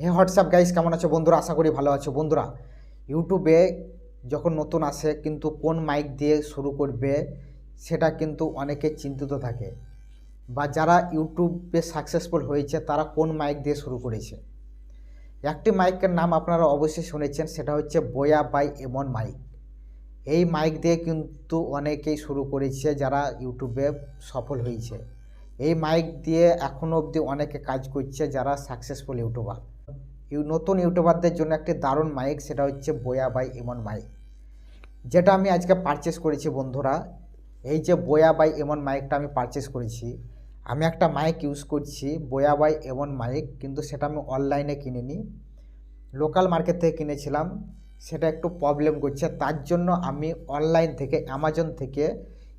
WhatsApp guys, কেমন আছো বন্ধুরা? আশা করি ভালো আছো বন্ধুরা। ইউটিউবে যখন নতুন আসে কিন্তু কোন মাইক দিয়ে শুরু করবে সেটা কিন্তু অনেকে চিন্তিত থাকে, বা যারা ইউটিউবে সাকসেসফুল হয়েছে তারা কোন মাইক দিয়ে শুরু করেছে। একটি মাইকের নাম আপনারা অবশ্যই শুনেছেন, সেটা হচ্ছে বোয়া বাই এমন মাইক। এই মাইক দিয়ে কিন্তু অনেকেই শুরু করেছে যারা ইউটিউবে সফল হয়েছে। এই মাইক দিয়ে এখনও অবধি অনেকে কাজ করছে যারা সাকসেসফুল ইউটিউবার। নতুন ইউটিউবারদের জন্য একটি দারুণ মাইক, সেটা হচ্ছে বোয়া বাই এমন মাইক, যেটা আমি আজকে পারচেস করেছি বন্ধুরা। এই যে বোয়া বাই এমন মাইকটা আমি পারচেস করেছি, আমি একটা মাইক ইউজ করছি বোয়া বাই এমন মাইক, কিন্তু সেটা আমি অনলাইনে কিনিনি, লোকাল মার্কেট থেকে কিনেছিলাম। সেটা একটু প্রবলেম করছে, তার জন্য আমি অনলাইন থেকে অ্যামাজন থেকে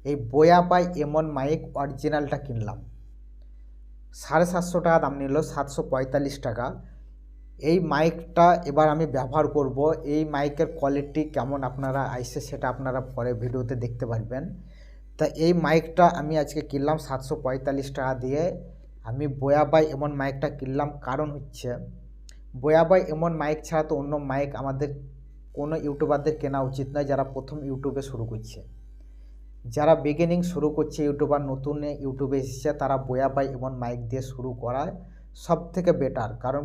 এই বোয়া বাই এমন মাইক অরিজিনালটা কিনলাম। 750 টাকা দাম নিল, 745 টাকা। এই মাইকটা এবার আমি ব্যবহার করব। এই মাইকের কোয়ালিটি কেমন আপনারা আইসে সেটা আপনারা পরে ভিডিওতে দেখতে পারবেন। তা এই মাইকটা আমি আজকে কিনলাম 745 টাকা দিয়ে। আমি বোয়া বাই এমন মাইকটা কিনলাম কারণ হচ্ছে বোয়া বাই এমন মাইক ছাড়া তো অন্য মাইক আমাদের কোনো ইউটিউবারদের কেনা উচিত নয় যারা প্রথম ইউটিউবে শুরু করছে। যারা বিগিনিং শুরু করছে ইউটিউবার, নতুন ইউটিউবে এসেছে, তারা বোয়া বাই এমন মাইক দিয়ে শুরু করা সব থেকে বেটার। কারণ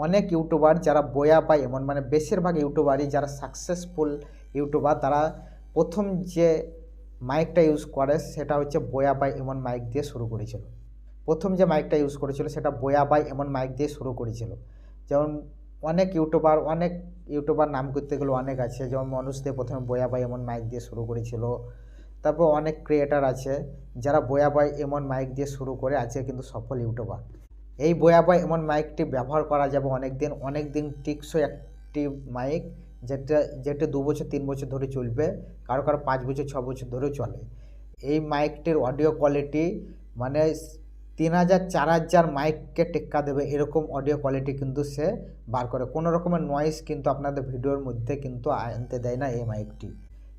অনেক ইউটিউবার যারা বোয়া বাই এমন, মানে বেশিরভাগ ইউটিউবারই যারা সাকসেসফুল ইউটিউবার, তারা প্রথম যে মাইকটা ইউজ করে সেটা হচ্ছে বোয়া বাই এমন মাইক দিয়ে শুরু করেছিল। প্রথম যে মাইকটা ইউজ করেছিল সেটা বোয়া বাই এমন মাইক দিয়ে শুরু করেছিল। যেমন অনেক ইউটিউবার নাম করতে গেলে অনেক আছে, যেমন মানুষ দিয়ে প্রথমে বোয়া বাই এমন মাইক দিয়ে শুরু করেছিল। তারপর অনেক ক্রিয়েটার আছে যারা বোয়া বাই এমন মাইক দিয়ে শুরু করে আছে কিন্তু সফল ইউটিউবার। এই বোয়া বাই এমন মাইকটি ব্যবহার করা যাবে অনেক দিন টিকসই একটি মাইক, যেটা 2 বছর 3 বছর ধরে চলবে, কারো 5 বছর 6 বছর ধরেও চলে। এই মাইকটির অডিও কোয়ালিটি মানে 3000 4000 মাইককে টেক্কা দেবে, এরকম অডিও কোয়ালিটি কিন্তু সে বার করে। কোনো রকমের নয়েজ কিন্তু আপনাদের ভিডিওর মধ্যে কিন্তু আনতে দেয় না এই মাইকটি।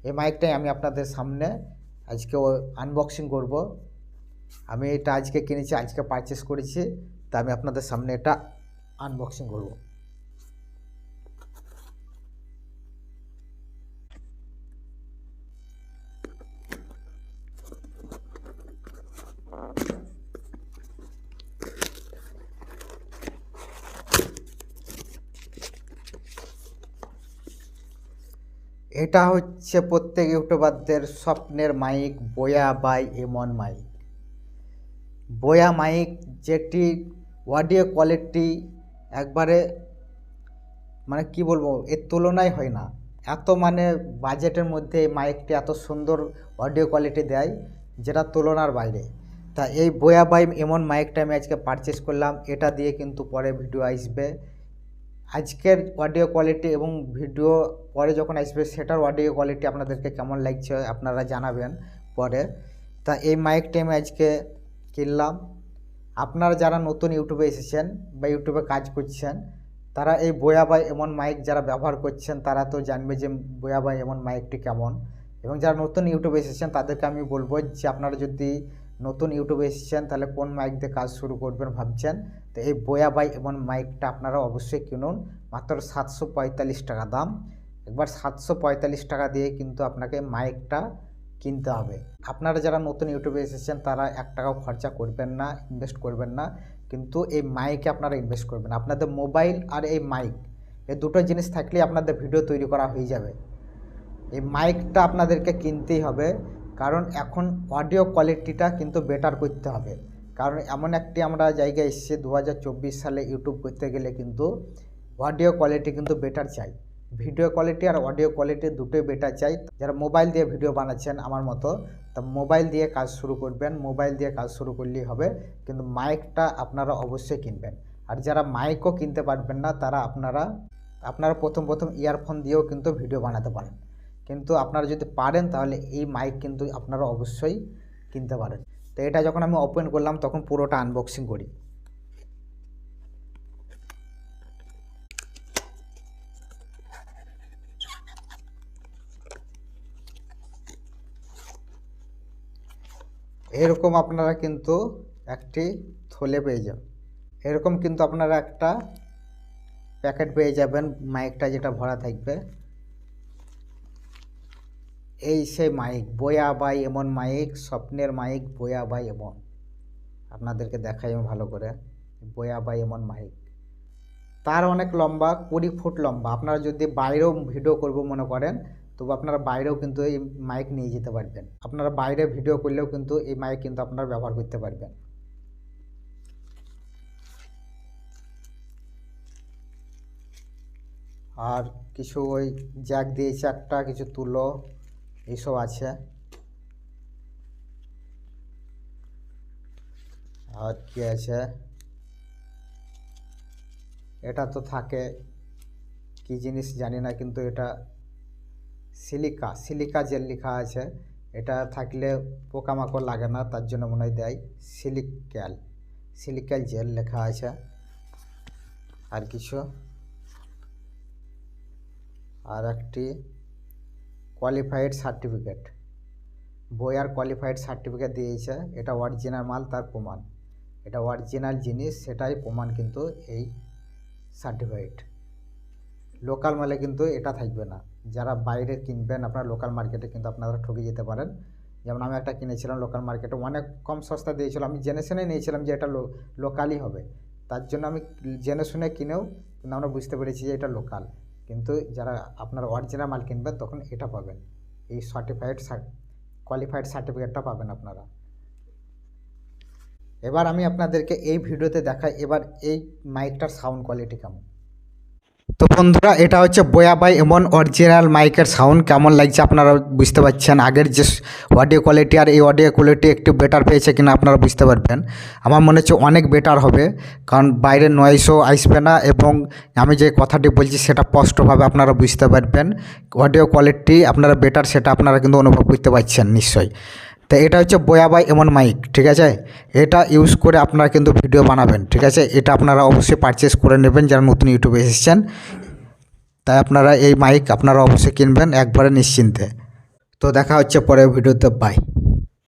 এই মাইকটাই আমি আপনাদের সামনে আজকে আনবক্সিং করব। আমি এটা আজকে কিনেছি, আজকে পারচেস করেছি, তা আমি আপনাদের সামনে এটা আনবক্সিং করব। এটা হচ্ছে প্রত্যেক ইউটিউবারদের স্বপ্নের মাইক, বোয়া বাই এমন মাইক। বোয়া মাইক, যেটি অডিও কোয়ালিটি একবারে মানে কি বলবো, এর তুলনায় হয় না। এত মানে বাজেটের মধ্যে এই মাইকটি এত সুন্দর অডিও কোয়ালিটি দেয় যেটা তুলনার বাইরে। তা এই বোয়া বাই এমন মাইকটা আমি আজকে পারচেস করলাম। এটা দিয়ে কিন্তু পরে ভিডিও আসবে, আজকের অডিও কোয়ালিটি এবং ভিডিও পরে যখন আসবে সেটার অডিও কোয়ালিটি আপনাদেরকে কেমন লাগছে আপনারা জানাবেন পরে। তা এই মাইকটি আমি আজকে কিনলাম। আপনারা যারা নতুন ইউটিউবে এসেছেন বা ইউটিউবে কাজ করছেন, তারা এই বোয়া বাই এমন মাইক যারা ব্যবহার করছেন তারা তো জানবে যে বোয়া বাই এমন মাইকটি কেমন। এবং যারা নতুন ইউটিউবে এসেছেন তাদেরকে আমি বলবো যে আপনারা যদি নতুন ইউটিউবে এসেছেন তাহলে কোন মাইক দিয়ে কাজ শুরু করবেন ভাবছেন, তো এই বোয়া বাই এমন মাইকটা আপনারা অবশ্যই কিনুন। মাত্র 745 টাকা দাম। একবার 745 টাকা দিয়ে কিন্তু আপনাকে মাইকটা কিনতে হবে। আপনারা যারা নতুন ইউটিউবে এসেছেন তারা 1 টাকাও খরচা করবেন না, ইনভেস্ট করবেন না, কিন্তু এই মাইকে আপনারা ইনভেস্ট করবেন। আপনাদের মোবাইল আর এই মাইক, এই দুটো জিনিস থাকলেই আপনাদের ভিডিও তৈরি করা হয়ে যাবে। এই মাইকটা আপনাদেরকে কিনতেই হবে, কারণ এখন অডিও কোয়ালিটিটা কিন্তু বেটার করতে হবে। কারণ এমন একটি আমরা জায়গায় এসেছি 2024 সালে ইউটিউব করতে গেলে কিন্তু অডিও কোয়ালিটি কিন্তু বেটার চাই। ভিডিও কোয়ালিটি আর অডিও কোয়ালিটি দুটোই বেটার চাই। যারা মোবাইল দিয়ে ভিডিও বানাচ্ছেন আমার মতো, তা মোবাইল দিয়ে কাজ শুরু করবেন, মোবাইল দিয়ে কাজ শুরু করলেই হবে, কিন্তু মাইকটা আপনারা অবশ্যই কিনবেন। আর যারা মাইকও কিনতে পারবেন না তারা আপনারা প্রথম ইয়ারফোন দিয়েও কিন্তু ভিডিও বানাতে পারেন, কিন্তু আপনারা যদি পারেন তাহলে এই মাইক কিন্তু আপনারা অবশ্যই কিনতে পারেন। তো এটা যখন আমি ওপেন করলাম তখন পুরোটা আনবক্সিং করি। এরকম আপনারা কিন্তু একটি থলে পেয়ে যান। এরকম কিন্তু আপনারা একটা প্যাকেট পেয়ে যাবেন মাইকটা যেটা ভরা থাকবে। এই সেই মাইক বোয়া বাই এমন মাইক, স্বপ্নের মাইক বোয়া বাই এমন। আপনাদেরকে দেখাই আমি ভালো করে, বোয়া বাই এমন মাইক। তার অনেক লম্বা, 20 ফুট লম্বা। আপনারা যদি বাইরেও ভিডিও করব মনে করেন, তবু আপনারা বাইরেও কিন্তু এই মাইক নিয়ে যেতে পারবেন। আপনারা বাইরে ভিডিও করলেও কিন্তু এই মাইক কিন্তু আপনারা ব্যবহার করতে পারবেন। আর কিছু ওই জ্যাক দিয়েছে একটা, কিছু তুলো এইসব আছে। আর কি আছে, এটা তো থাকে কি জিনিস জানি না, কিন্তু এটা সিলিকা জেল লেখা আছে। এটা থাকলে পোকামাকড় লাগে না, তার জন্য মনে হয় দেয় সিলিক্যাল জেল লেখা আছে। আর কিছু, আর একটি qualified certificate, Boer qualified certificate দিয়েছে। এটা অরিজিনাল মাল, তার প্রমাণ। এটা অরিজিনাল জিনিস, সেটাই প্রমাণ কিন্তু এই সার্টিফাইড। লোকাল মালে কিন্তু এটা থাকবে না। যারা বাইরে কিনবেন আপনারা লোকাল মার্কেটে কিন্তু আপনারা ঠকে যেতে পারেন। যেমন আমি একটা কিনেছিলাম লোকাল মার্কেটে, অনেক কম সস্তা দিয়েছিল। আমি জেনে শুনে নিয়েছিলাম যে এটা লোকালই হবে, তার জন্য আমি জেনে শুনে কিনেও কিন্তু আমরা বুঝতে পেরেছি যে এটা লোকাল। কিন্তু যারা আপনার অরিজিনাল মাল কিনবেন তখন এটা পাবেন, এই কোয়ালিফাইড সার্টিফিকেটটা পাবেন আপনারা। এবার আমি আপনাদেরকে এই ভিডিওতে দেখাই এবার এই মাইকটার সাউন্ড কোয়ালিটি কেমন। তো বন্ধুরা, এটা হচ্ছে বোয়া বাই এমন অরিজিনাল মাইকের সাউন্ড। কেমন লাগছে আপনারা বুঝতে পারছেন। আগের যে অডিও কোয়ালিটি আর এই অডিও কোয়ালিটি একটু বেটার পেয়েছে কিনা আপনারা বুঝতে পারবেন। আমার মনে হচ্ছে অনেক বেটার হবে, কারণ বাইরের নয়েসও আসবে না এবং আমি যে কথাটি বলছি সেটা স্পষ্টভাবে আপনারা বুঝতে পারবেন। অডিও কোয়ালিটি আপনারা বেটার, সেটা আপনারা কিন্তু অনুভব করতে পারছেন নিশ্চয়ই। তো এটা হচ্ছে বোয়া বাই এমন মাইক, ঠিক আছে। এটা ইউজ করে আপনারা কিন্তু ভিডিও বানাবেন, ঠিক আছে। এটা আপনারা অবশ্যই পারচেস করে নেবেন যারা নতুন ইউটিউবে এসেছেন। তাই আপনারা এই মাইক আপনারা অবশ্যই কিনবেন একবারে নিশ্চিন্তে। তো দেখা হচ্ছে পরের ভিডিওতে, বাই।